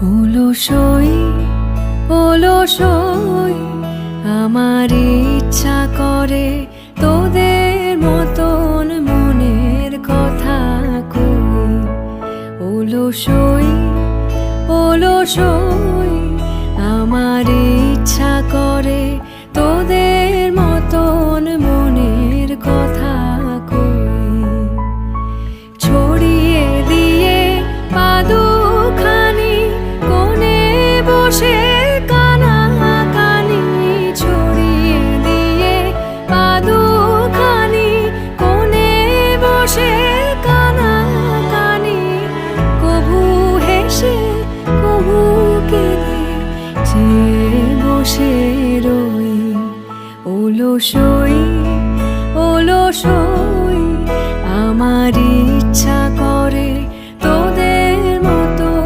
অলসই অলসই আমার ইচ্ছা করে তোদের মতন মনের কথা কই। অলসই অলসই আমার ইচ্ছা করে তোদের মতন মনের কথা কই। ছড়িয়ে দিয়ে পাদুখানি কোণে বসে কানাকানি, ছড়িয়ে দিয়ে পাদুখানি কোণে বসে কানাকানি, কভু হেসে কভু কেঁদে যে বসে রই। অলসই